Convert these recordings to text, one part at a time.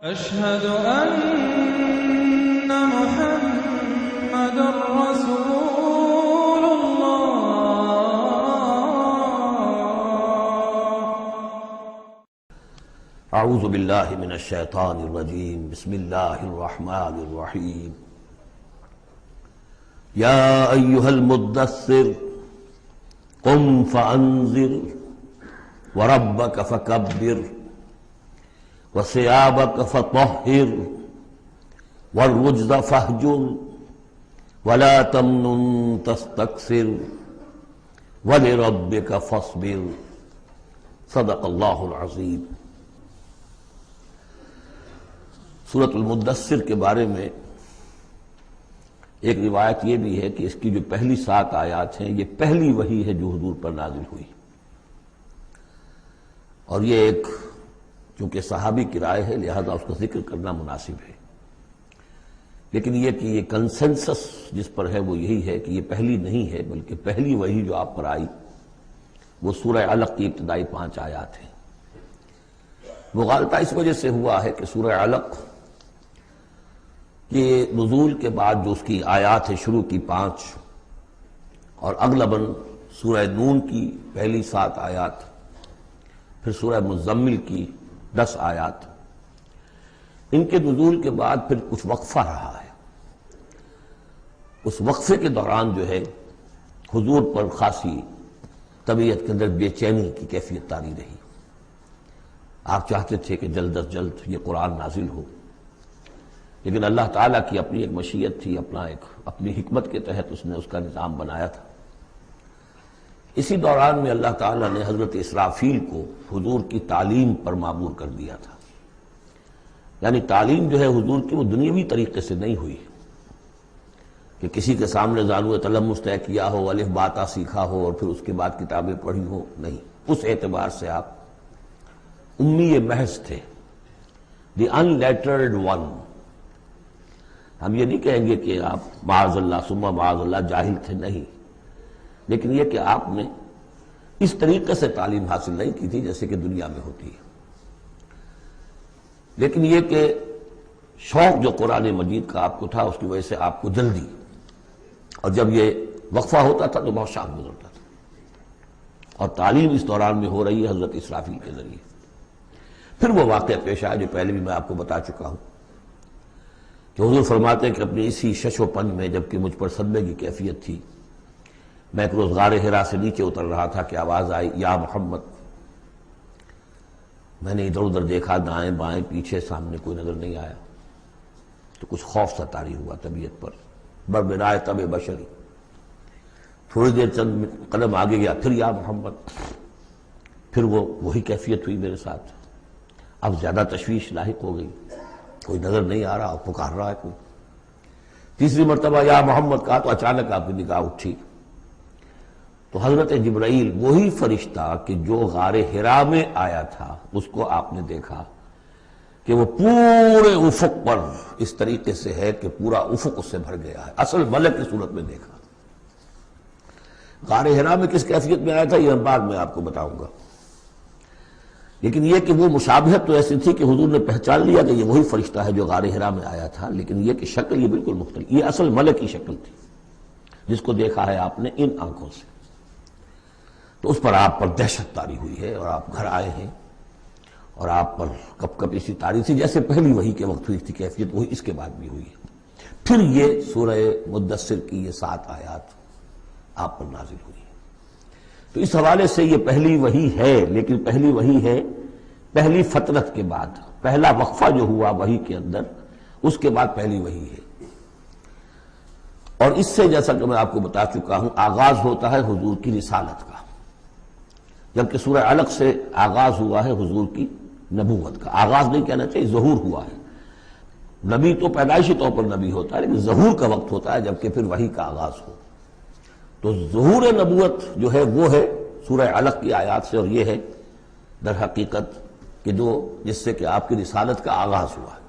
أشهد أن محمد رسول الله. اعوذ باللہ من الشیطان الرجیم بسم اللہ الرحمن الرحیم یا ایہا المدثر قم فانذر وربک فکبر وثیابک فطہر والرجز فاہجر ولا تمنن تستکثر ولربک فاصبر صدق اللہ العظیم۔ سورۃ المدثر کے بارے میں ایک روایت یہ بھی ہے کہ اس کی جو پہلی 7 آیات ہیں یہ پہلی وحی ہے جو حضور پر نازل ہوئی، اور یہ ایک چونکہ صحابی کی رائے ہے لہذا اس کا ذکر کرنا مناسب ہے، لیکن یہ کہ یہ کنسنسس جس پر ہے وہ یہی ہے کہ یہ پہلی نہیں ہے بلکہ پہلی وحی جو آپ پر آئی وہ سورہ علق کی ابتدائی 5 آیات ہیں۔ مغالطہ اس وجہ سے ہوا ہے کہ سورہ علق کے نزول کے بعد جو اس کی آیات ہے شروع کی 5 اور اغلباً سورہ نون کی پہلی 7 آیات، پھر سورہ مزمل کی 10 آیات، ان کے نزول کے بعد پھر کچھ وقفہ رہا ہے۔ اس وقفے کے دوران جو ہے حضور پر خاصی طبیعت کے اندر بے چینی کی کیفیت طاری رہی۔ آپ چاہتے تھے کہ جلد از جلد یہ قرآن نازل ہو، لیکن اللہ تعالیٰ کی اپنی ایک مشیت تھی، اپنی حکمت کے تحت اس نے اس کا نظام بنایا تھا۔ اسی دوران میں اللہ تعالیٰ نے حضرت اسرافیل کو حضور کی تعلیم پر مامور کر دیا تھا، یعنی تعلیم جو ہے حضور کی وہ دنیاوی طریقے سے نہیں ہوئی کہ کسی کے سامنے زانو تلمس طے کیا ہو، الف باتا سیکھا ہو اور پھر اس کے بعد کتابیں پڑھی ہو، نہیں، اس اعتبار سے آپ امی محض تھے، دی ان لیٹرڈ ون۔ ہم یہ نہیں کہیں گے کہ آپ معاذ اللہ ثم معاذ اللہ جاہل تھے، نہیں، لیکن یہ کہ آپ نے اس طریقے سے تعلیم حاصل نہیں کی تھی جیسے کہ دنیا میں ہوتی ہے، لیکن یہ کہ شوق جو قرآن مجید کا آپ کو تھا اس کی وجہ سے آپ کو جلدی، اور جب یہ وقفہ ہوتا تھا تو بہت شاق گزرتا تھا، اور تعلیم اس دوران میں ہو رہی ہے حضرت اسرافیل کے ذریعے۔ پھر وہ واقعہ پیش آیا جو پہلے بھی میں آپ کو بتا چکا ہوں کہ حضور فرماتے ہیں کہ اپنے اسی شش و پن میں جبکہ مجھ پر صدمے کی کیفیت تھی، میں ایک روز غار حرا سے نیچے اتر رہا تھا کہ آواز آئی یا محمد۔ میں نے ادھر ادھر دیکھا، دائیں بائیں پیچھے، سامنے کوئی نظر نہیں آیا، تو کچھ خوف سا طاری ہوا طبیعت پر، بربرائے طبع بشری۔ تھوڑی دیر چند قدم آگے گیا، پھر یا محمد، پھر وہی کیفیت ہوئی میرے ساتھ۔ اب زیادہ تشویش لاحق ہو گئی، کوئی نظر نہیں آ رہا، پکار رہا ہے کوئی۔ تیسری مرتبہ یا محمد کہا تو اچانک آپ کی نگاہ اٹھی تو حضرت جبرائیل، وہی فرشتہ کہ جو غار حرا میں آیا تھا، اس کو آپ نے دیکھا کہ وہ پورے افق پر اس طریقے سے ہے کہ پورا افق اس سے بھر گیا ہے، اصل ملک کی صورت میں دیکھا۔ غار حرا میں کس کیفیت میں آیا تھا یہ بعد میں آپ کو بتاؤں گا، لیکن یہ کہ وہ مشابہت تو ایسی تھی کہ حضور نے پہچان لیا کہ یہ وہی فرشتہ ہے جو غار حرا میں آیا تھا، لیکن یہ کہ شکل یہ بالکل مختلف، یہ اصل ملک کی شکل تھی جس کو دیکھا ہے آپ نے ان آنکھوں سے۔ تو اس پر آپ پر دہشت طاری ہوئی ہے، اور آپ گھر آئے ہیں، اور آپ پر کپ کپ اسی طاری تھی جیسے پہلی وحی کے وقت ہوئی تھی کیفیت، وہی اس کے بعد بھی ہوئی ہے۔ پھر یہ سورہ مدثر کی یہ 7 آیات آپ پر نازل ہوئی۔ تو اس حوالے سے یہ پہلی وحی ہے، لیکن پہلی وحی ہے پہلی فترت کے بعد، پہلا وقفہ جو ہوا وحی کے اندر اس کے بعد پہلی وحی ہے، اور اس سے جیسا کہ میں آپ کو بتا چکا ہوں آغاز ہوتا ہے حضور کی رسالت کا، جبکہ سورہ علق سے آغاز ہوا ہے حضور کی نبوت کا۔ آغاز نہیں کہنا چاہیے، ظہور ہوا ہے۔ نبی تو پیدائشی طور پر نبی ہوتا ہے، لیکن ظہور کا وقت ہوتا ہے جبکہ پھر وحی کا آغاز ہو۔ تو ظہور نبوت جو ہے وہ ہے سورہ علق کی آیات سے، اور یہ ہے در حقیقت کہ جس سے کہ آپ کی رسالت کا آغاز ہوا ہے۔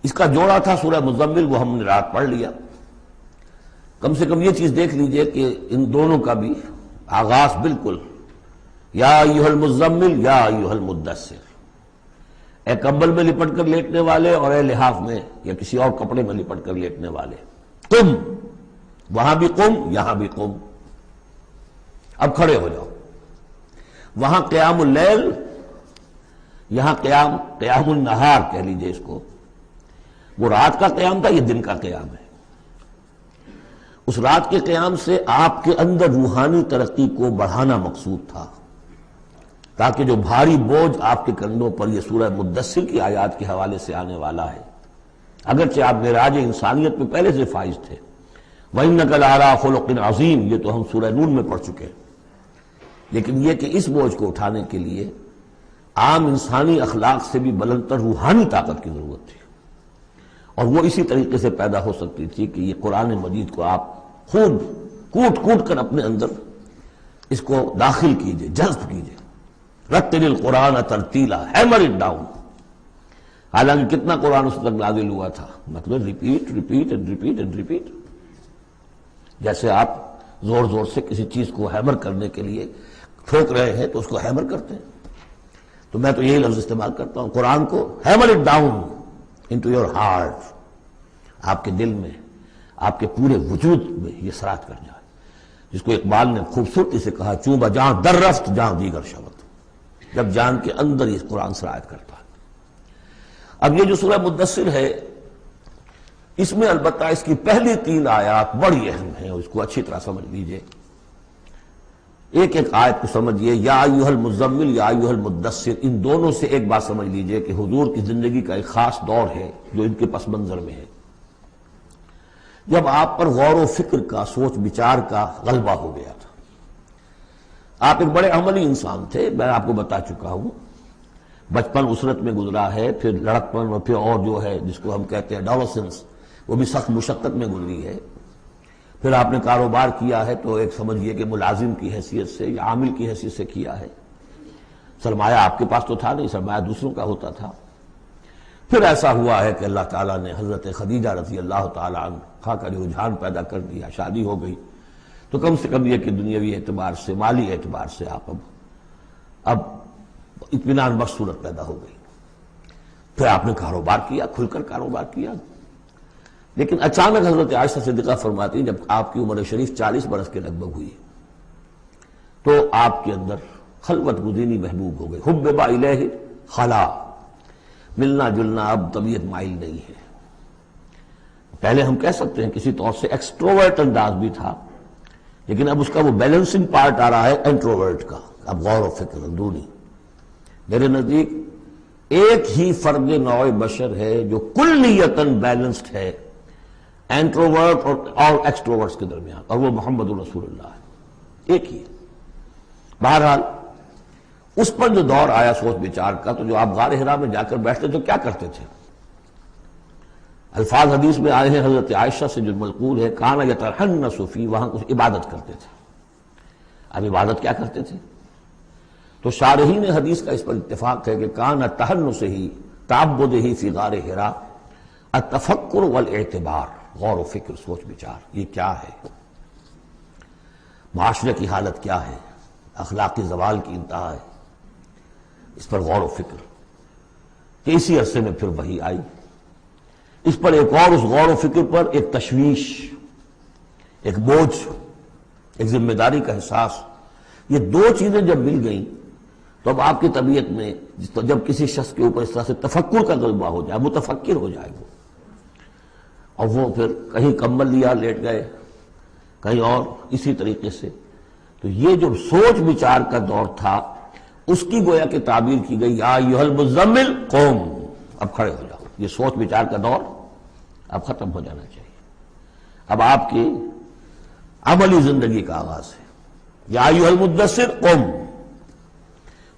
اس کا جوڑا تھا سورہ مزمل، وہ ہم نے رات پڑھ لیا۔ کم سے کم یہ چیز دیکھ لیجئے کہ ان دونوں کا بھی آغاز بالکل یا ایھا المزمل یا ایھا المدثر، اے کمبل میں لپٹ کر لیٹنے والے اور اے لحاف میں یا کسی اور کپڑے میں لپٹ کر لیٹنے والے، قم، وہاں بھی قم یہاں بھی قم، اب کھڑے ہو جاؤ۔ وہاں قیام اللیل، یہاں قیام النہار کہہ لیجئے اس کو، وہ رات کا قیام تھا، یہ دن کا قیام ہے۔ اس رات کے قیام سے آپ کے اندر روحانی ترقی کو بڑھانا مقصود تھا، تاکہ جو بھاری بوجھ آپ کے کندھوں پر یہ سورہ مدثر کی آیات کے حوالے سے آنے والا ہے، اگرچہ آپ معراج انسانیت میں پہلے سے فائز تھے، وَإِنَّكَ لَعَلَىٰ خُلُقٍ عَظِيمٍ، یہ تو ہم سورہ نون میں پڑھ چکے ہیں، لیکن یہ کہ اس بوجھ کو اٹھانے کے لیے عام انسانی اخلاق سے بھی بلندتر روحانی طاقت کی ضرورت تھی، اور وہ اسی طریقے سے پیدا ہو سکتی تھی کہ یہ قرآن مجید کو آپ خود کوٹ کوٹ کر اپنے اندر اس کو داخل کیجئے، جذب کیجئے۔ رتل القرآن ترتیلا، ہیمر اٹ ڈاؤن۔ حالانکہ کتنا قرآن اس تک نازل ہوا تھا، مطلب repeat repeat and repeat and repeat, جیسے آپ زور زور سے کسی چیز کو ہیمر کرنے کے لیے ٹھوک رہے ہیں تو اس کو ہیمر کرتے ہیں۔ تو میں تو یہی لفظ استعمال کرتا ہوں، قرآن کو hammer it down into your heart, آپ کے دل میں، آپ کے پورے وجود میں یہ سرایت کر جائے، جس کو اقبال نے خوبصورتی سے کہا، چوں بجاں در رفت جہاں دیگر شبت، جب جان کے اندر یہ قرآن سرایت کرتا ہے۔ اب یہ جو سورہ مدثر ہے، اس میں البتہ اس کی پہلی 3 آیات بڑی اہم ہیں، اور اس کو اچھی طرح سمجھ لیجئے، ایک ایک آیت کو سمجھیے، یا ایھا المزمل یا ایھا المدثر، ان دونوں سے ایک بات سمجھ لیجئے کہ حضور کی زندگی کا ایک خاص دور ہے جو ان کے پس منظر میں ہے، جب آپ پر غور و فکر کا، سوچ بچار کا غلبہ ہو گیا تھا۔ آپ ایک بڑے عملی انسان تھے، میں آپ کو بتا چکا ہوں، بچپن اسرت میں گزرا ہے، پھر لڑکپن اور پھر اور جو ہے جس کو ہم کہتے ہیں ایڈولسنس، وہ بھی سخت مشقت میں گزری ہے۔ پھر آپ نے کاروبار کیا ہے تو ایک سمجھیے کہ ملازم کی حیثیت سے یا عامل کی حیثیت سے کیا ہے، سرمایہ آپ کے پاس تو تھا نہیں، سرمایہ دوسروں کا ہوتا تھا۔ پھر ایسا ہوا ہے کہ اللہ تعالیٰ نے حضرت خدیجہ رضی اللہ تعالیٰ عنہا کا جو رجحان پیدا کر دیا، شادی ہو گئی، تو کم سے کم یہ کہ دنیاوی اعتبار سے، مالی اعتبار سے آپ اب اطمینان بخش صورت پیدا ہو گئی۔ پھر آپ نے کاروبار کیا، کھل کر کاروبار کیا، لیکن اچانک حضرت عائشہ صدیقہ فرماتی جب آپ کی عمر شریف 40 برس کے لگ بھگ ہوئی تو آپ کے اندر خلوت گزینی محبوب ہو گئی، حبب الیہ خلا، ملنا جلنا اب طبیعت مائل نہیں ہے۔ پہلے ہم کہہ سکتے ہیں کسی طور سے ایکسٹروورٹ انداز بھی تھا، لیکن اب اس کا وہ بیلنسنگ پارٹ آ رہا ہے انٹروورٹ کا، اب غور و فکر اندرونی۔ میرے نزدیک ایک ہی فرد نوع بشر ہے جو کلیتاً بیلنسڈ ہے انٹروورٹ اور ایکسٹروورٹس کے درمیان، اور وہ محمد رسول اللہ ہے، ایک ہی۔ بہرحال اس پر جو دور آیا سوچ بچار کا، تو جو آپ غار حرا میں جا کر بیٹھتے تو کیا کرتے تھے؟ الفاظ حدیث میں آئے ہیں، حضرت عائشہ سے جو منقول ہے، کانا یتحنس فی، وہاں کچھ عبادت کرتے تھے۔ اب عبادت کیا کرتے تھے؟ تو شارحین حدیث کا اس پر اتفاق ہے کہ کانا تحنس ہی تعبد ہی فی غار حرا التفکر والاعتبار، غور و فکر، سوچ بچار، یہ کیا ہے، معاشرے کی حالت کیا ہے، اخلاقی زوال کی انتہا ہے، اس پر غور و فکر۔ کہ اسی عرصے میں پھر وحی آئی، اس پر ایک اور، اس غور و فکر پر ایک تشویش، ایک بوجھ، ایک ذمہ داری کا احساس، یہ دو چیزیں جب مل گئیں تو اب آپ کی طبیعت میں جب کسی شخص کے اوپر اس طرح سے تفکر کا غلبہ ہو جائے، متفکر ہو جائے وہ، اور وہ پھر کہیں کمبل لیا لیٹ گئے، کہیں اور اسی طریقے سے، تو یہ جو سوچ بچار کا دور تھا اس کی گویا کہ تعبیر کی گئی، یا ایھا المزمل قم، اب کھڑے ہو جاؤ۔ یہ سوچ بچار کا دور اب ختم ہو جانا چاہیے، اب آپ کی عملی زندگی کا آغاز ہے۔ یا ایھا المدثر قم،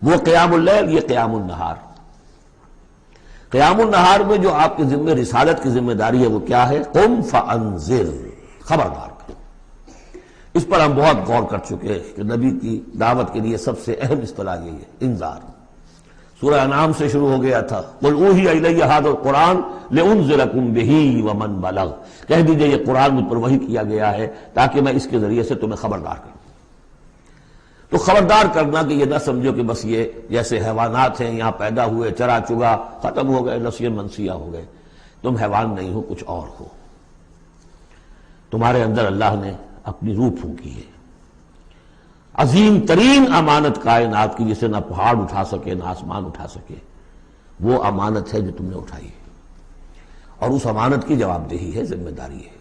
وہ قیام اللیل، یہ قیام النہار۔ قیام النہار میں جو آپ کے ذمہ رسالت کی ذمہ داری ہے وہ کیا ہے؟ قم فانذر، خبردار کر۔ اس پر ہم بہت غور کر چکے ہیں کہ نبی کی دعوت کے لیے سب سے اہم اصطلاح یہی ہے، انذار۔ سورہ انعام سے شروع ہو گیا تھا، قل اوحی الی ھذا القرآن لانذرکم بہ ومن بلغ، کہہ دیجئے یہ قرآن مجھ پر وحی کیا گیا ہے تاکہ میں اس کے ذریعے سے تمہیں خبردار کروں۔ تو خبردار کرنا کہ یہ نہ سمجھو کہ بس یہ جیسے حیوانات ہیں یہاں پیدا ہوئے چرا چگا ختم ہو گئے نسیاں منسیہ ہو گئے. تم حیوان نہیں ہو، کچھ اور ہو. تمہارے اندر اللہ نے اپنی روح پھونکی ہے. عظیم ترین امانت کائنات کی جسے نہ پہاڑ اٹھا سکے نہ آسمان اٹھا سکے، وہ امانت ہے جو تم نے اٹھائی ہے. اور اس امانت کی جواب دہی ہے، ذمہ داری ہے،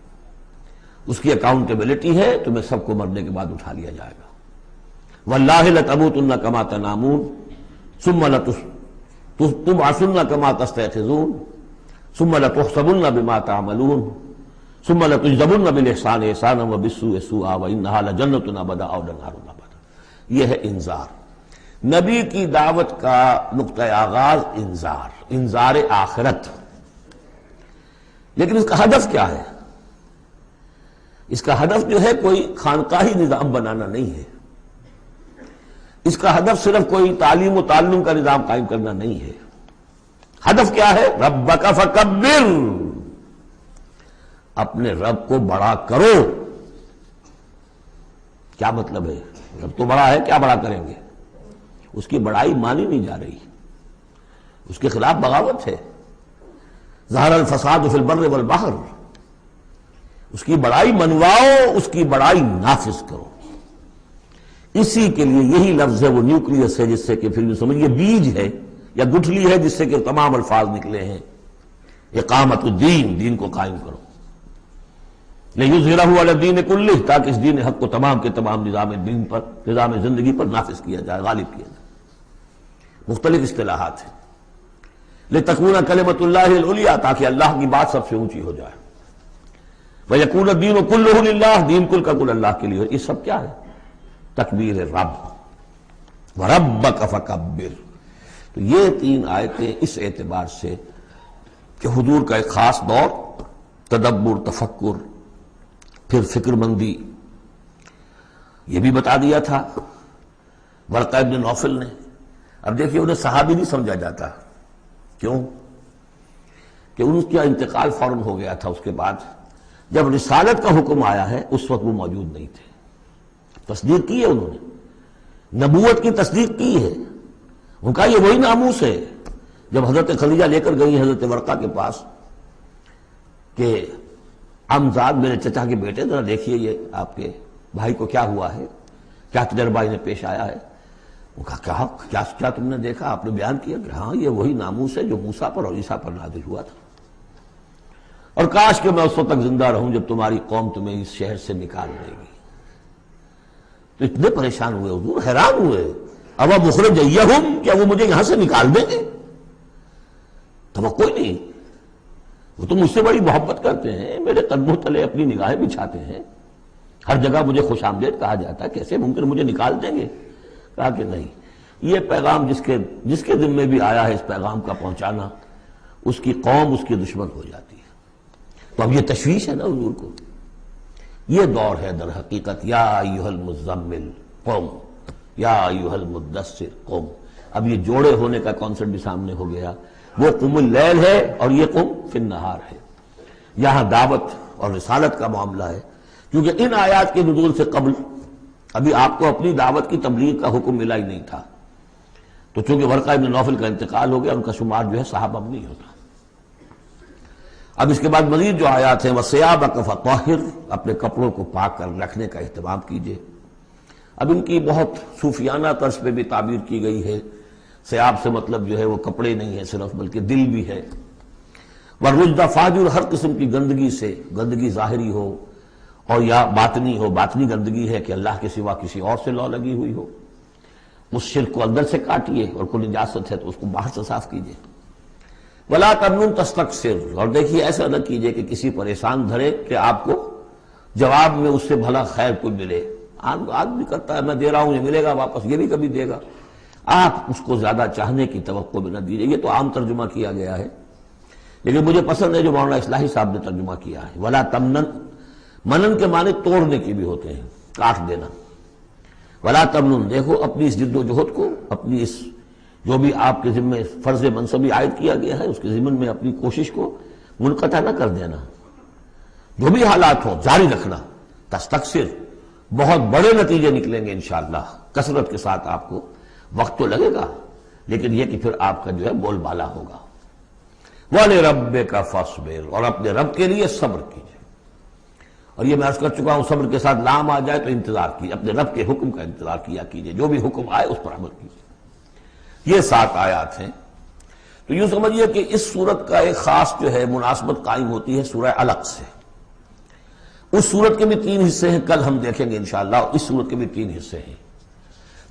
اس کی اکاؤنٹیبلٹی ہے. تمہیں سب کو مرنے کے بعد اٹھا لیا جائے گا. وَاللَّهِ لَتَمُوتُنَّ كَمَا تَنَامُونَ ثُمَّ لَتُبْعَثُنَّ كَمَا تَسْتَيْقِظُونَ ثُمَّ لَتُحْسَبُنَّ بِمَا تَعْمَلُونَ ثُمَّ لَتُجْزَوْنَ بِالْإِحْسَانِ إِحْسَانًا وَبِالسُّوءِ سُوءًا وَإِنَّهَا لَجَنَّةٌ أَبَدًا أَوْ نَارٌ أَبَدًا. یہ ہے انذار. نبی کی دعوت کا نقطۂ آغاز انذار آخرت. لیکن اس کا ہدف کیا ہے؟ اس کا ہدف جو ہے کوئی خانقاہی نظام بنانا نہیں ہے. اس کا ہدف صرف کوئی تعلیم و تعلم کا نظام قائم کرنا نہیں ہے. ہدف کیا ہے؟ ربک فکبر، اپنے رب کو بڑا کرو. کیا مطلب ہے؟ رب تو بڑا ہے، کیا بڑا کریں گے؟ اس کی بڑائی مانی نہیں جا رہی، اس کے خلاف بغاوت ہے. ظہر الفساد فی البر والبحر، اس کی بڑائی منواؤ، اس کی بڑائی نافذ کرو. اسی کے لیے یہی لفظ ہے، وہ نیوکلیس ہے جس سے کہ پھر سمجھیے بیج ہے یا گٹھلی ہے جس سے کہ تمام الفاظ نکلے ہیں. اقامت الدین، دین کو قائم کرو. لِیُظْہِرَہُ عَلَى الدِّینِ کُلِّہ، تاکہ اس دین حق کو تمام کے تمام نظام دین پر، نظام زندگی پر نافذ کیا جائے، غالب کیا جائے. مختلف اصطلاحات ہیں. لِتَکُونَ کلمۃ اللہ العلیٰ، تاکہ اللہ کی بات سب سے اونچی ہو جائے. وَیَکُونَ الدِّینُ کُلُّہُ لِلَّہ، دین کل کا کل اللہ کے لیے. یہ سب کیا ہے؟ تکبیر رب. وَرَبَّکَ فَکَبِّر. تو یہ تین آیتیں اس اعتبار سے کہ حضور کا ایک خاص دور، تدبر، تفکر، پھر فکر مندی، یہ بھی بتا دیا تھا ورقہ ابن نوفل نے. اب دیکھیے انہیں صحابی نہیں سمجھا جاتا. کیوں؟ کہ ان کا انتقال فوراً ہو گیا تھا. اس کے بعد جب رسالت کا حکم آیا ہے اس وقت وہ موجود نہیں تھے. تصدیق کی ہے انہوں نے، نبوت کی تصدیق کی ہے. ان کا یہ وہی ناموس ہے. جب حضرت خدیجہ لے کر گئی حضرت ورقہ کے پاس کہ عمزاد میرے چچا کے بیٹے، ذرا دیکھیے یہ آپ کے بھائی کو کیا ہوا ہے، کیا تجربہ انہیں پیش آیا ہے. وہ کہا کیا تم نے دیکھا؟ آپ نے بیان کیا کہ ہاں یہ وہی ناموس ہے جو موسیٰ پر اور عیسیٰ پر نازل ہوا تھا، اور کاش کہ میں اس وقت تک زندہ رہوں جب تمہاری قوم تمہیں اس شہر سے نکال دے گی. تو اتنے پریشان ہوئے حضور، حیران ہوئے. اب مخرجیہم، کیا وہ مجھے یہاں سے نکال دیں گے؟ توقع نہیں. وہ تو مجھ سے بڑی محبت کرتے ہیں، میرے قدموں تلے اپنی نگاہیں بچھاتے ہیں، ہر جگہ مجھے خوش آمدید کہا جاتا ہے، کیسے ممکن مجھے نکال دیں گے؟ کہا کہ نہیں، یہ پیغام جس کے ذمے بھی آیا ہے اس پیغام کا پہنچانا، اس کی قوم اس کی دشمن ہو جاتی ہے. تو اب یہ تشویش ہے نا حضور کو. یہ دور ہے در حقیقت یا ایھا المزمل قم، یا ایھا المدثر قم. اب یہ جوڑے ہونے کا کانسیپٹ بھی سامنے ہو گیا. وہ قم اللیل ہے اور یہ قم فی النہار ہے. یہاں دعوت اور رسالت کا معاملہ ہے، کیونکہ ان آیات کے نزول سے قبل ابھی آپ کو اپنی دعوت کی تبلیغ کا حکم ملا ہی نہیں تھا. تو چونکہ ورقہ ابن نوفل کا انتقال ہو گیا، ان کا شمار جو ہے صحابہ میں نہیں ہوتا. اب اس کے بعد مزید جو آیات ہیں، وَثِيَابَكَ فَطَهِّرْ، اپنے کپڑوں کو پاک کر رکھنے کا اہتمام کیجئے. اب ان کی بہت صوفیانہ طرز پہ بھی تعبیر کی گئی ہے. ثیاب سے مطلب جو ہے وہ کپڑے نہیں ہے صرف، بلکہ دل بھی ہے. وَالرُّجْدَ فَاجُر، ہر قسم کی گندگی سے، گندگی ظاہری ہو اور یا باطنی ہو. باطنی گندگی ہے کہ اللہ کے سوا کسی اور سے لو لگی ہوئی ہو، اس شرک کو اندر سے کاٹیے، اور کوئی نجاست ہے تو اس کو باہر سے صاف کیجئے. وَلَا تَمْنُنْ تَسْتَكْثِرْ، اور دیکھیے ایسا نہ کیجئے کہ کسی پر احسان دھرے کہ آپ کو جواب میں اس سے بھلا خیر کوئی ملے. آدمی کرتا ہے میں دے رہا ہوں یہ ملے گا واپس، یہ بھی کبھی دے گا. آپ اس کو زیادہ چاہنے کی توقع بھی نہ دیجئے. یہ تو عام ترجمہ کیا گیا ہے، لیکن مجھے پسند ہے جو مولانا اصلاحی صاحب نے ترجمہ کیا ہے. وَلَا تَمْنَنْ، منن کے معنی توڑنے کی بھی ہوتے ہیں، کاٹ دینا. وَلَا تَمْنُنْ، دیکھو اپنی اس جد و جہد کو، اپنی اس جو بھی آپ کے ذمہ فرض منصبی عائد کیا گیا ہے اس کے ضمن میں اپنی کوشش کو منقطع نہ کر دینا. جو بھی حالات ہوں جاری رکھنا. تستکثر، بہت بڑے نتیجے نکلیں گے انشاءاللہ. کثرت کے ساتھ آپ کو وقت تو لگے گا، لیکن یہ کہ پھر آپ کا جو ہے بول بالا ہوگا۔ وَلِرَبِّكَ فَاصْبِرْ، اور اپنے رب کے لیے صبر کیجیے۔ اور یہ میں عرض کر چکا ہوں، صبر کے ساتھ لام آ جائے تو انتظار کیجیے، اپنے رب کے حکم کا انتظار کیا کیجیے، جو بھی حکم آئے اس پر عمل کیجیے۔ یہ 7 آیات ہیں۔ تو یوں سمجھیے کہ اس سورت کا ایک خاص جو ہے مناسبت قائم ہوتی ہے سورہ علق سے۔ اس سورت کے بھی 3 حصے ہیں، کل ہم دیکھیں گے انشاءاللہ۔ اس سورت کے بھی 3 حصے ہیں۔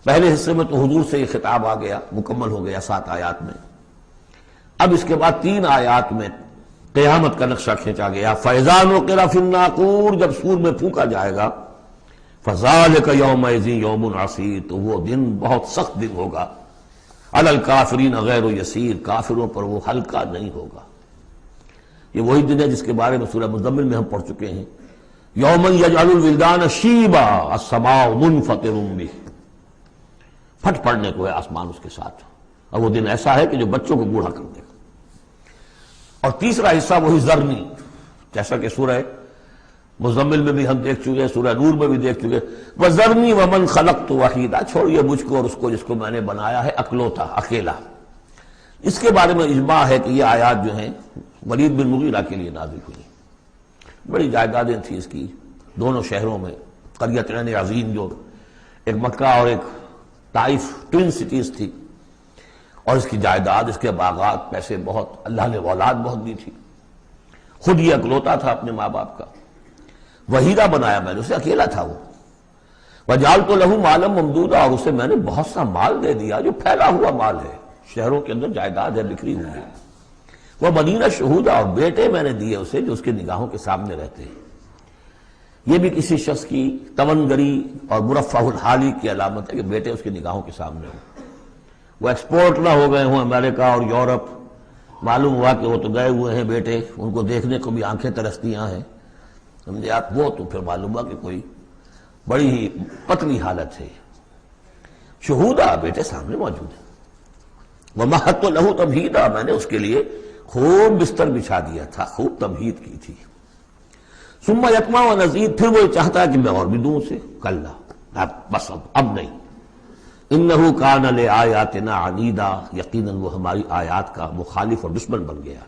پہلے حصے میں تو حضور سے یہ خطاب آ گیا، مکمل ہو گیا 7 آیات میں۔ اب اس کے بعد 3 آیات میں قیامت کا نقشہ کھینچا گیا۔ فَإِذَا نُقِرَ فِي النَّاقُورِ، جب سور میں پھونکا جائے گا، فَذَلِكَ يَوْمَئِذٍ يَوْمٌ عَسِيرٌ، تو وہ دن بہت سخت دن ہوگا۔ عَلَى الْكَافِرِينَ غَيْرُ يَسِيرٌ، کافروں پر وہ ہلکا نہیں ہوگا۔ یہ وہی دن ہے جس کے بارے میں سورہ مزمل میں ہم پڑھ چکے ہیں۔ یوم یجعل الولدان شیبا السماء منفطر بہ، پھٹ پڑنے کو ہے آسمان اس کے ساتھ، اور وہ دن ایسا ہے کہ جو بچوں کو بوڑھا کر دے گا۔ اور تیسرا حصہ وہی ذرنی، جیسا کہ سورہ مزمل میں بھی ہم دیکھ چکے، سورہ نور میں بھی دیکھ چکے، وَذَرْنِي وَمَنْ خَلَقْتُ وَحِيدًا، چھوڑیے مجھ کو اور اس کو جس کو میں نے بنایا ہے اکلوتا، اکیلا۔ اس کے بارے میں اجماع ہے کہ یہ آیات جو ہیں ولید بن مغیرہ کے لیے نازل ہوئی۔ بڑی جائیدادیں تھیں اس کی دونوں شہروں میں، قریتین عظیم، جو ایک مکہ اور ایک طائف، ٹوین سٹیز تھی، اور اس کی جائیداد، اس کے باغات، پیسے بہت، اللہ نے اولاد بہت دی تھی، خود یہ اکلوتا تھا اپنے ماں باپ کا، وحیدہ بنایا میں نے اسے، اکیلا تھا وہ۔ وَجَعَلْتُ لَهُ مَالًا مَمْدُودًا، اور اسے میں نے بہت سا مال دے دیا جو پھیلا ہوا مال ہے، شہروں کے اندر جائیداد ہے بکھری ہوئی ہے۔ وَبَنِينَ شُهُودًا، اور بیٹے میں نے دیے اسے جو اس کے نگاہوں کے سامنے رہتے ہیں۔ یہ بھی کسی شخص کی توانگری اور مرفہ الحالی کی علامت ہے کہ بیٹے اس کی نگاہوں کے سامنے ہوں، وہ ایکسپورٹ نہ ہو گئے ہوں امریکہ اور یورپ، معلوم ہوا کہ وہ تو گئے ہوئے ہیں بیٹے، ان کو دیکھنے کو بھی آنکھیں ترستی ہیں، سمجھے آپ، وہ تو پھر معلوم ہوا کہ کوئی بڑی ہی پتلی حالت ہے۔ شہودہ، بیٹے سامنے موجود ہیں۔ وَمَهَّدتُّ لَهُ تَمْهِيدًا، میں نے اس کے لیے خوب بستر بچھا دیا تھا، خوب تمہید کی تھی۔ ثُمَّ يَطْمَعُ أَنْ أَزِيدَ، پھر وہ چاہتا ہے کہ میں اور بھی دوں اسے، کلا، بس اب نہیں۔ إِنَّهُ كَانَ لِآيَاتِنَا عَنِيدًا، یقیناً وہ ہماری آیات کا مخالف اور دشمن بن گیا۔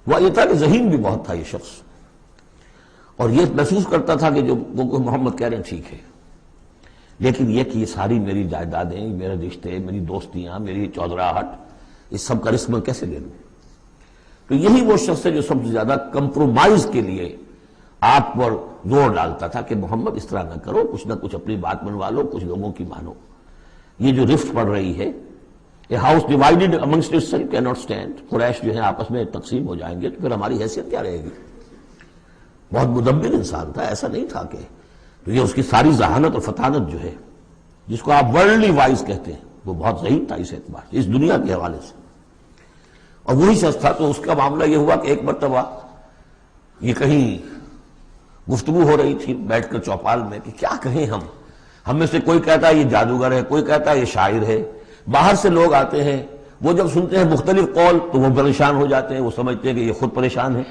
وہ یہ تھا کہ ذہین بھی بہت تھا یہ شخص، اور یہ محسوس کرتا تھا کہ جو وہ محمد کہہ رہے ہیں ٹھیک ہے، لیکن یہ کہ یہ ساری میری جائیدادیں، میرے رشتے، میری دوستیاں، میری چودراہٹ، اس سب کا رسک میں کیسے لے لوں؟ تو یہی وہ شخص ہے جو سب سے زیادہ کمپرومائز کے لیے آپ پر زور ڈالتا تھا کہ محمد اس طرح نہ کرو، کچھ نہ کچھ اپنی بات منوا لو، کچھ لوگوں کی مانو۔ یہ جو رفت پڑ رہی ہے، یہ house divided amongst itself can not stand, Quraysh جو ہیں آپس میں تقسیم ہو جائیں گے تو پھر ہماری حیثیت کیا رہے گی؟ بہت مدبر انسان تھا، ایسا نہیں تھا کہ، تو یہ اس کی ساری ذہانت اور فطانت جو ہے، جس کو آپ ورلڈلی وائز کہتے ہیں، وہ بہت ذہین تھا اس اعتبار سے، اس دنیا کے حوالے سے۔ اور وہی شخص تھا، تو اس کا معاملہ یہ ہوا کہ ایک مرتبہ یہ کہیں گفتگو ہو رہی تھی بیٹھ کر چوپال میں کہ کیا کہیں ہم میں سے کوئی کہتا ہے یہ جادوگر ہے، کوئی کہتا ہے یہ شاعر ہے، باہر سے لوگ آتے ہیں، وہ جب سنتے ہیں مختلف قول تو وہ پریشان ہو جاتے ہیں، وہ سمجھتے ہیں کہ یہ خود پریشان ہے۔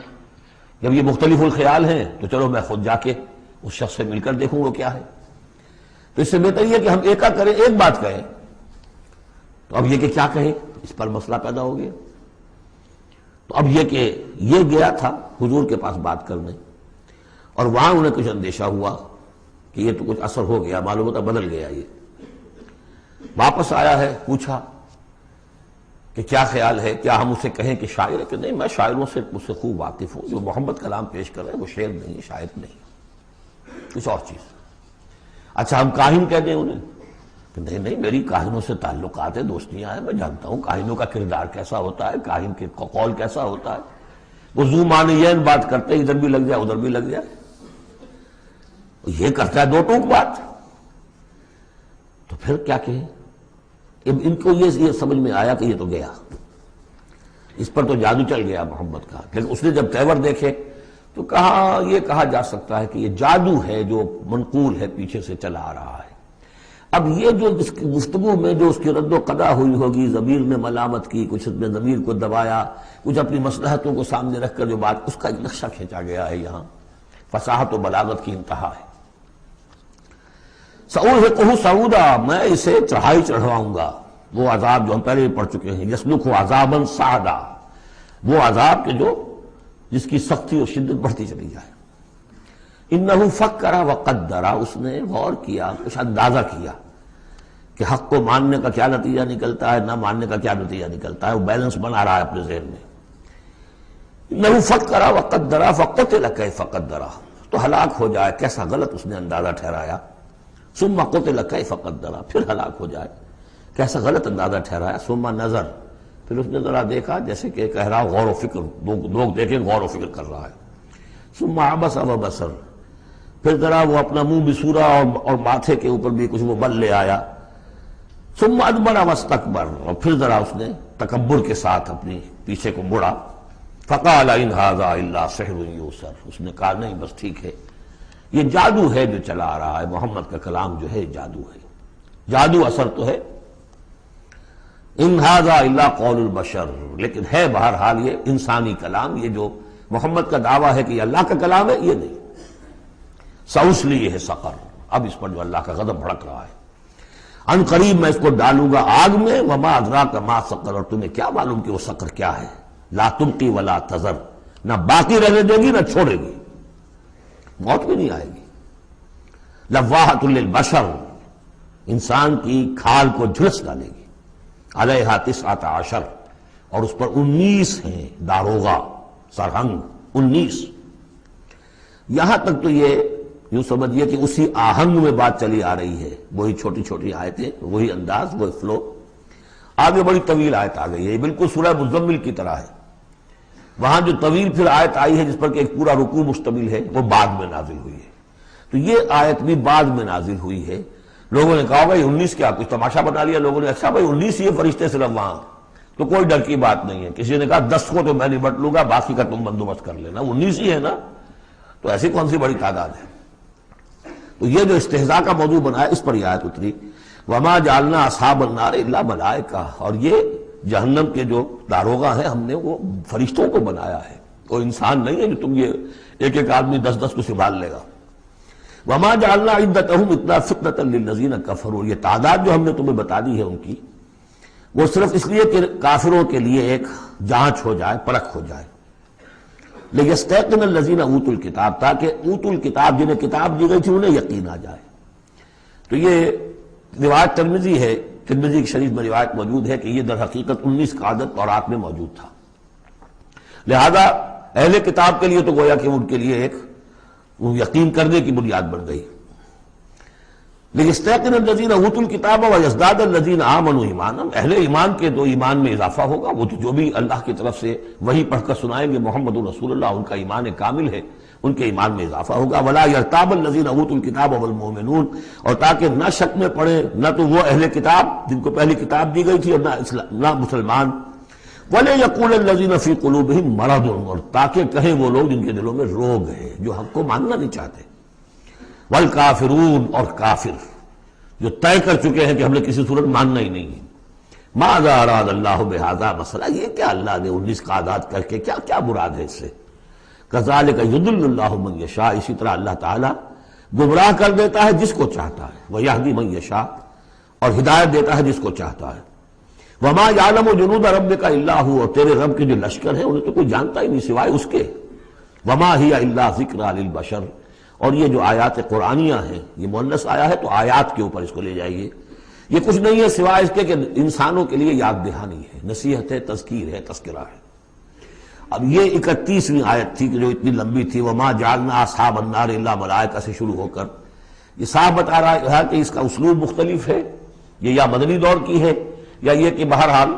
جب یہ مختلف الخیال ہیں تو چلو میں خود جا کے اس شخص سے مل کر دیکھوں وہ کیا ہے۔ تو اس سے بہتر یہ کہ ہم ایکا کریں، ایک بات کہیں۔ تو اب یہ کہ کیا کہیں، اس پر مسئلہ پیدا ہو گیا۔ تو اب یہ کہ یہ گیا تھا حضور کے پاس بات کرنے، اور وہاں انہیں کچھ اندیشہ ہوا کہ یہ تو کچھ اثر ہو گیا، معلوم ہوتا بدل گیا۔ یہ واپس آیا ہے، پوچھا کہ کیا خیال ہے، کیا ہم اسے کہیں کہ شاعر ہے؟ کہ نہیں، میں شاعروں سے مجھ سے خوب واقف ہوں، جو محمد کلام پیش کر رہے ہیں وہ شعر نہیں، شاعر نہیں، کچھ اور چیز۔ اچھا ہم کاہن کہہ دیں انہیں؟ کہ نہیں نہیں، میری کاہنوں سے تعلقات ہیں، دوستیاں ہیں، میں جانتا ہوں کاہنوں کا کردار کیسا ہوتا ہے، کاہن کے قول کیسا ہوتا ہے، وہ زو معنیین بات کرتے ہیں، ادھر بھی لگ جائے ادھر بھی لگ جائے، یہ کرتا ہے دو ٹوک بات۔ تو پھر کیا کہیں؟ ان کو یہ سمجھ میں آیا کہ یہ تو گیا، اس پر تو جادو چل گیا محمد کا۔ لیکن اس نے جب تیور دیکھے تو کہا، یہ کہا جا سکتا ہے کہ یہ جادو ہے جو منقول ہے، پیچھے سے چلا آ رہا ہے۔ اب یہ جو اس کی گفتگو میں جو اس کی رد و قدا ہوئی ہوگی، ضمیر نے ملامت کی، کچھ نے ضمیر کو دبایا، کچھ اپنی مصلحتوں کو سامنے رکھ کر جو بات، اس کا ایک نقشہ کھینچا گیا ہے یہاں، فصاحت و بلاغت کی انتہا ہے۔ سأرهقه صعودا، میں اسے چڑھائی چڑھواؤں گا، وہ عذاب جو ہم پہلے پڑھ چکے ہیں، یسلک عذابا صعدا، وہ عذاب کے جو جس کی سختی اور شدت بڑھتی چلی جائے۔ انہ فکر وقدر، اس نے غور کیا، کچھ اندازہ کیا کہ حق کو ماننے کا کیا نتیجہ نکلتا ہے، نہ ماننے کا کیا نتیجہ نکلتا ہے، وہ بیلنس بنا رہا ہے اپنے ذہن میں۔ انہ فکر وقدر فقتل کیف قدر، تو ہلاک ہو جائے، کیسا غلط اس نے اندازہ ٹھہرایا۔ ثم قتل کیف قدر، پھر ہلاک ہو جائے، کیسا غلط اندازہ ٹھہرایا۔ ثم نظر، پھر اس نے ذرا دیکھا، جیسے کہ کہہ رہا غور و فکر، لوگ دیکھیں غور و فکر کر رہا ہے۔ ثم عبس وبصر، پھر ذرا وہ اپنا منہ بسورا اور ماتھے کے اوپر بھی کچھ وہ بل لے آیا۔ ثم ادبر واستکبر، اور پھر ذرا اس نے تکبر کے ساتھ اپنی پیچھے کو مڑا۔ فقال ان ھذا الا سحر یؤثر، اس نے کہا نہیں بس ٹھیک ہے، یہ جادو ہے جو چلا آ رہا ہے، محمد کا کلام جو ہے جادو ہے، جادو اثر تو ہے۔ ان ھذا الا قول البشر، لیکن ہے بہرحال یہ انسانی کلام، یہ جو محمد کا دعویٰ ہے کہ یہ اللہ کا کلام ہے، یہ نہیں۔ سأصلیہ سقر، اب اس پر جو اللہ کا غضب بھڑک رہا ہے، ان قریب میں اس کو ڈالوں گا آگ میں۔ وما ادراک ما سقر، اور تمہیں کیا معلوم کہ وہ سقر کیا ہے۔ لا تبقی ولا تذر، نہ باقی رہنے دے گی نہ چھوڑے گی، موت بھی نہیں آئے گی۔ لواحۃ للبشر، انسان کی کھال کو جھلس ڈالے گی۔ علیہا 19، اور اس پر 19 ہیں داروغہ، سرہنگ 19۔ یہاں تک تو یہ یوں سمجھیے کہ اسی آہنگ میں بات چلی آ رہی ہے، وہی چھوٹی چھوٹی آیتیں، وہی انداز، وہی فلو۔ آگے بڑی طویل آیت آ گئی ہے، یہ بالکل سورہ مزمل کی طرح ہے۔ وہاں جو طویل پھر آیت آئی ہے جس پر کہ ایک پورا رکوع مشتمل ہے، وہ بعد میں نازل ہوئی ہے، تو یہ آیت بھی بعد میں نازل ہوئی ہے۔ لوگوں نے کہا بھائی 19 کیا، کچھ تماشا بنا لیا لوگوں نے، اچھا بھائی 19 یہ فرشتے صرف وہاں، تو کوئی ڈر کی بات نہیں ہے۔ کسی نے کہا 10 کو تو میں نبٹ لوں گا، باقی کا تم بندوبست کر لینا، 19 ہی ہے نا، تو ایسی کون سی بڑی تعداد ہے۔ تو یہ جو استہزاء کا موضوع بنا ہے، اس پر یہ آیت اتری۔ وما جعلنا اصحاب النار الا ملائکہ، اور یہ جہنم کے جو داروغہ ہیں ہم نے وہ فرشتوں کو بنایا ہے، کوئی انسان نہیں ہے جو تم یہ ایک ایک آدمی 10 کو سنبھال لے گا۔ وما جعلنا عدتهم الا فتنة للذین کفروا، یہ تعداد جو ہم نے تمہیں بتا دی ہے ان کی، وہ صرف اس لیے کہ کافروں کے لیے ایک جانچ ہو جائے، پرکھ ہو جائے۔ لیستيقن الذین اوتوا الکتاب، تاکہ اوتوا الکتاب جنہیں کتاب دی گئی تھی انہیں یقین آ جائے۔ تو یہ روایت ترمذی ہے، ترمذی کی شریف میں روایت موجود ہے کہ یہ در حقیقت 19 کا عدد تورات میں موجود تھا، لہذا اہل کتاب کے لیے تو گویا کہ ان کے لیے ایک یقین کرنے کی بنیاد بن گئی۔ لیستيقن الذین اوتوا الکتاب ویزداد الذین آمنوا ایمانا، اہل ایمان کے تو ایمان میں اضافہ ہوگا، وہ تو جو بھی اللہ کی طرف سے وہی پڑھ کر سنائیں گے محمد رسول اللہ، ان کا ایمان کامل ہے، ان کے ایمان میں اضافہ ہوگا۔ ولا یرتاب الذین اوتوا الکتاب والمؤمنون، اور تاکہ نہ شک میں پڑے نہ تو وہ اہل کتاب جن کو پہلی کتاب دی گئی تھی اور نہ مسلمان۔ ولا یقول الذین فی قلوبہم مرض، اور تاکہ کہیں وہ لوگ جن کے دلوں میں روگ ہے، جو حق کو ماننا نہیں چاہتے۔ والکافرون، اور کافر جو طے کر چکے ہیں کہ ہم نے کسی صورت ماننا ہی نہیں ہے۔ ماذا اراد اللہ بہذا، مسئلہ یہ کیا اللہ نے 19 کا اعداد کر کے کیا مراد ہے اس سے۔ کذالک یضل اللہ من یشاء، اسی طرح اللہ تعالیٰ گمراہ کر دیتا ہے جس کو چاہتا ہے، ویہدی من یشاء، اور ہدایت دیتا ہے جس کو چاہتا ہے۔ وما یعلم جنود ربک الا هو، اور تیرے رب کے جو لشکر ہیں انہیں تو کوئی جانتا ہی نہیں سوائے اس کے۔ وما ہی الا ذکری للبشر، اور یہ جو آیات قرآنیہ ہیں، یہ مؤنث آیا ہے تو آیات کے اوپر اس کو لے جائیے، یہ کچھ نہیں ہے سوائے اس کے کہ انسانوں کے لیے یاد دہانی ہے، نصیحت ہے، تذکیر ہے، تذکرہ ہے۔ اب یہ 31ویں آیت تھی کہ جو اتنی لمبی تھی، وما جعلنا اصحاب النار الا ملائکہ سے شروع ہو کر یہ صاحب بتا رہا ہے کہ اس کا اسلوب مختلف ہے، یہ یا مدنی دور کی ہے یا یہ کہ بہرحال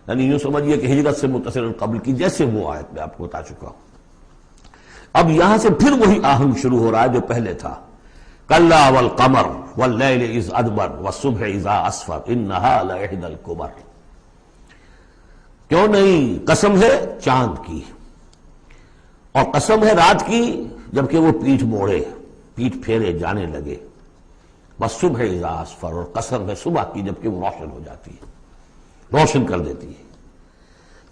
یعنی یوں سمجھیے کہ ہجرت سے متصل قبل کی، جیسے وہ آیت میں آپ کو بتا چکا ہوں۔ اب یہاں سے پھر وہی آہنگ شروع ہو رہا ہے جو پہلے تھا۔ کلا والقمر واللیل اذ ادبر والصبح اذا اسفر انہا لإحدی الکبر، کیوں نہیں، قسم ہے چاند کی، اور قسم ہے رات کی جبکہ وہ پیٹھ موڑے، پیٹھ پھیرے جانے لگے، والصبح اذا اسفر، اور قسم ہے صبح کی جبکہ وہ روشن ہو جاتی ہے، روشن کر دیتی ہے۔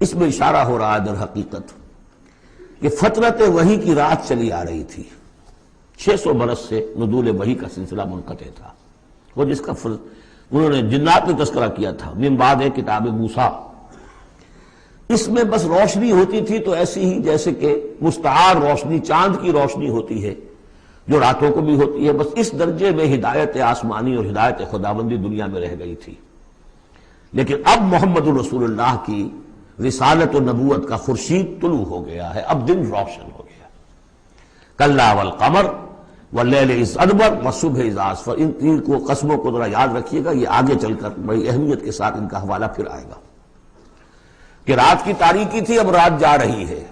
اس میں اشارہ ہو رہا ہے در حقیقت کہ فترت وحی کی رات چلی آ رہی تھی، 600 برس سے نزول وحی کا سلسلہ منقطع تھا، وہ جس کا انہوں نے جنات میں تذکرہ کیا تھا، من بعد کتاب موسیٰ، اس میں بس روشنی ہوتی تھی تو ایسی ہی جیسے کہ مستعار روشنی چاند کی روشنی ہوتی ہے جو راتوں کو بھی ہوتی ہے، بس اس درجے میں ہدایت آسمانی اور ہدایت خداوندی دنیا میں رہ گئی تھی۔ لیکن اب محمد الرسول اللہ کی رسالت و نبوت کا خورشید طلوع ہو گیا ہے، اب دن روشن ہو گیا۔ کلا والقمر واللیل اذ ادبر والصبح اذا اسفر، ان تین کو قسموں کو ذرا یاد رکھیے گا، یہ آگے چل کر بڑی اہمیت کے ساتھ ان کا حوالہ پھر آئے گا کہ رات کی تاریکی تھی، اب رات جا رہی ہے،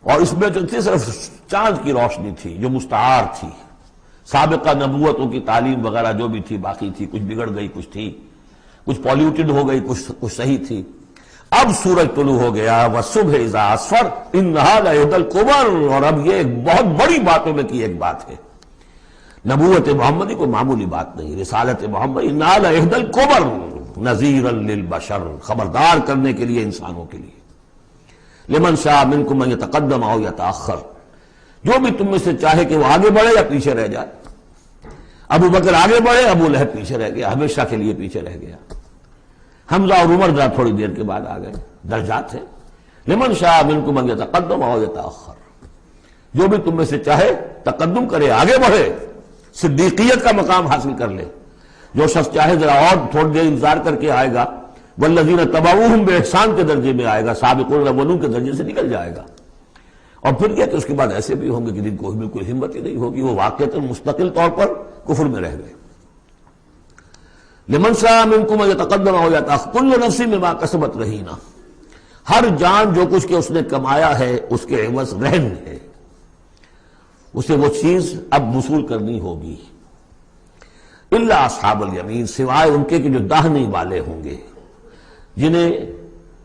اور اس میں جو تھی صرف چاند کی روشنی تھی جو مستعار تھی، سابقہ نبوتوں کی تعلیم وغیرہ جو بھی تھی باقی تھی، کچھ بگڑ گئی، کچھ تھی، کچھ پولیوٹڈ ہو گئی، کچھ صحیح تھی۔ اب سورج طلوع ہو گیا، والصبح اذا اسفر انہا لإحدی الکبر، اور اب یہ ایک بہت بڑی باتوں میں کی ایک بات ہے، نبوت محمدی کوئی معمولی بات نہیں، رسالت محمد انہا لإحدی الکبر نذیرا للبشر، خبردار کرنے کے لیے انسانوں کے لیے، لمن شاء منکم ان یتقدم او یتأخر، جو بھی تم میں سے چاہے کہ وہ آگے بڑھے یا پیچھے رہ جائے۔ ابو بکر آگے بڑھے، ابو لہب پیچھے رہ گیا، ہمیشہ کے لیے پیچھے رہ گیا۔ حمزہ اور عمر ذرا تھوڑی دیر کے بعد آ گئے، درجات ہیں۔ لمن شاء منکم ان یتقدم او یتأخر، جو بھی تم میں سے چاہے تقدم کرے، آگے بڑھے، صدیقیت کا مقام حاصل کر لے، جو شخص چاہے ذرا اور تھوڑی دیر انتظار کر کے آئے گا، والذین تبعوہم بإحسان کے درجے میں آئے گا، سابقون الاولون کے درجے سے نکل جائے گا۔ اور پھر کیا کہ اس کے بعد ایسے بھی ہوں گے کہ جن کو بالکل ہمت ہی نہیں ہوگی، وہ واقعتاً مستقل طور پر کفر میں رہ گئے۔ لمن شاء منکم ان یتقدم او یتأخر کل نفس بما کسبت رہینہ، ہر جان جو کچھ کہ اس نے کمایا ہے اس کے عوض رہن ہے، اسے وہ چیز اب وصول کرنی ہوگی۔ الا اصحاب الیمین، سوائے ان کے کہ جو داہنے والے ہوں گے، جنہیں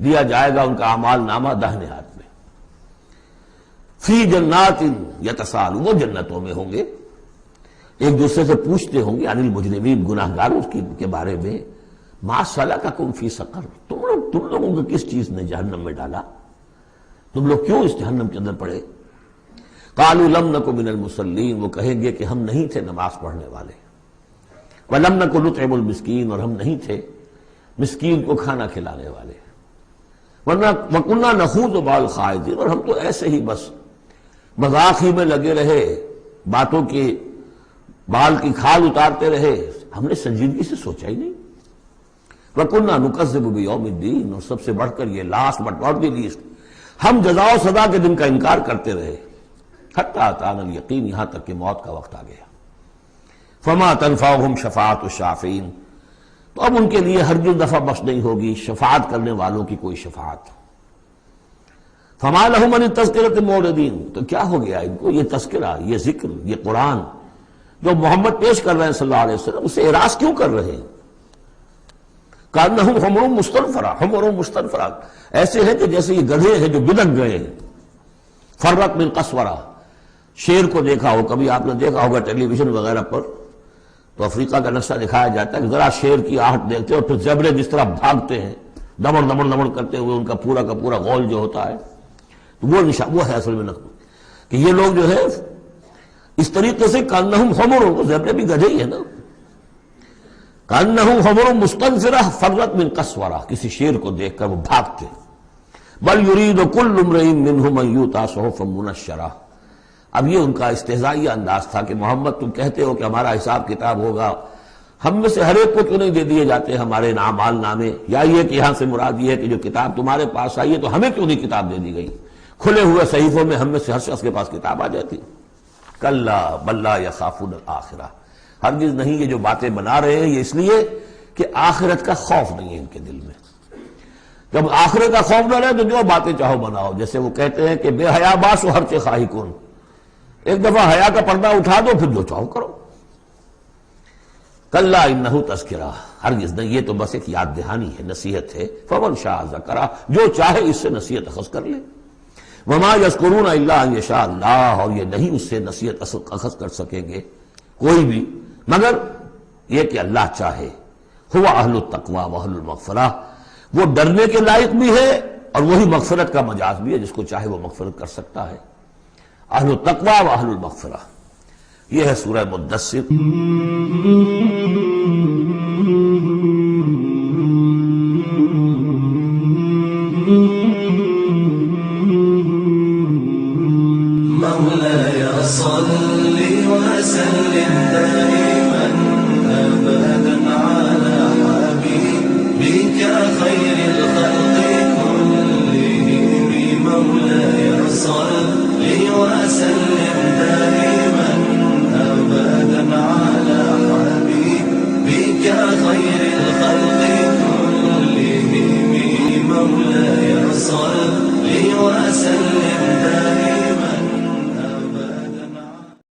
دیا جائے گا ان کا اعمال نامہ داہنے ہاتھ میں۔ فی جنات یتساءلون، وہ جنتوں میں ہوں گے، ایک دوسرے سے پوچھتے ہوں گے، عن المجرمین، گناہ گاروں کے بارے میں، ما سلککم فی سقر، تم لوگوں کو کس چیز نے جہنم میں ڈالا، تم لوگ کیوں اس جہنم کے اندر پڑے؟ قالوا لم نک من المصلین، وہ کہیں گے کہ ہم نہیں تھے نماز پڑھنے والے، ولم نک نطعم المسکین، اور ہم نہیں تھے مسکین کو کھانا کھلانے والے، وَكُنَّا نَخُوضُ مَعَ الْخَائِضِينَ، اور ہم تو ایسے ہی بس مذاق ہی میں لگے رہے، باتوں کے بال کی کھال اتارتے رہے، ہم نے سنجیدگی سے سوچا ہی نہیں۔ وَكُنَّا نُكَذِّبُ بِيَوْمِ الدِّينِ، اور سب سے بڑھ کر یہ last but not the least, ہم جزا و سزا کے دن کا انکار کرتے رہے، حتی اتانا الیقین، یہاں تک کہ موت کا وقت آ گیا۔ فما تنفعهم شفاعت الشافعین، تو اب ان کے لیے ہرگز دفع بخش نہیں ہوگی شفاعت کرنے والوں کی کوئی شفاعت۔ فما لهم عن التذکرۃ معرضین، تو کیا ہو گیا ان کو، یہ تذکرہ، یہ ذکر، یہ قرآن جو محمد پیش کر رہے ہیں صلی اللہ علیہ وسلم، اسے اعراض کیوں کر رہے ہیں؟ کانہم حمر مستنفرہ، حمر مستنفرہ، ایسے ہیں کہ جیسے یہ گدھے ہیں جو بدک گئے ہیں۔ فرت من قسورہ، شیر کو دیکھا ہو، کبھی آپ نے دیکھا ہوگا ٹیلی ویژن وغیرہ پر، تو افریقہ کا نقشہ دکھایا جاتا ہے کہ ذرا شیر کی آہٹ دیکھتے ہیں اور پھر زیبرے جس طرح بھاگتے ہیں دمڑ دمڑ دمڑ کرتے ہوئے، ان کا پورا غول جو ہوتا ہے، تو وہ نشان، وہ ہے اصل میں کہ یہ لوگ جو ہے اس طریقے سے کانہم حمر، زیبرے بھی گدھے ہی ہے نا، کانہم حمر مستنفرہ فرت من قسورہ، کسی شیر کو دیکھ کر وہ بھاگتے۔ بل یرید کل امرئ منہم ان یؤتی صحفا منشرہ، اب یہ ان کا استہزائیہ انداز تھا کہ محمد تم کہتے ہو کہ ہمارا حساب کتاب ہوگا، ہم میں سے ہر ایک کو کیوں نہیں دے دیے جاتے ہمارے اعمال نامے، یا یہ کہ یہاں سے مراد یہ ہے کہ جو کتاب تمہارے پاس آئی ہے تو ہمیں کیوں نہیں کتاب دے دی گئی، کھلے ہوئے صحیفوں میں ہم میں سے ہر شخص کے پاس کتاب آ جاتی۔ کلا بل لا یخافون الآخرہ، ہرگز نہیں، یہ جو باتیں بنا رہے ہیں یہ اس لیے کہ آخرت کا خوف نہیں ہے ان کے دل میں۔ جب آخرت کا خوف نہ رہے تو جو باتیں چاہو بناؤ، جیسے وہ کہتے ہیں کہ بے حیا باش و ہر چے خواہی کن، ایک دفعہ حیا کا پردہ اٹھا دو پھر جو چاہو کرو۔ کلا انہ تذکرہ، ہرگز نہیں، یہ تو بس ایک یاد دہانی ہے، نصیحت ہے۔ فمن شاء ذکرہ، جو چاہے اس سے نصیحت اخذ کر لے۔ وما یذکرون الا ان یشاء اللہ، اور یہ نہیں اس سے نصیحت اخذ کر سکیں گے کوئی بھی مگر یہ کہ اللہ چاہے۔ ہوا اہل التقوی واہل المغفرہ، وہ ڈرنے کے لائق بھی ہے اور وہی مغفرت کا مجاز بھی ہے، جس کو چاہے وہ مغفرت کر سکتا ہے۔ اہل التقوی و اہل المغفرہ، یہ ہے سورہ مدثر. مولاي صل وسلم دائما أبدا على حبيبك خير الخلق كلهم. مولاي صل وسلم دائما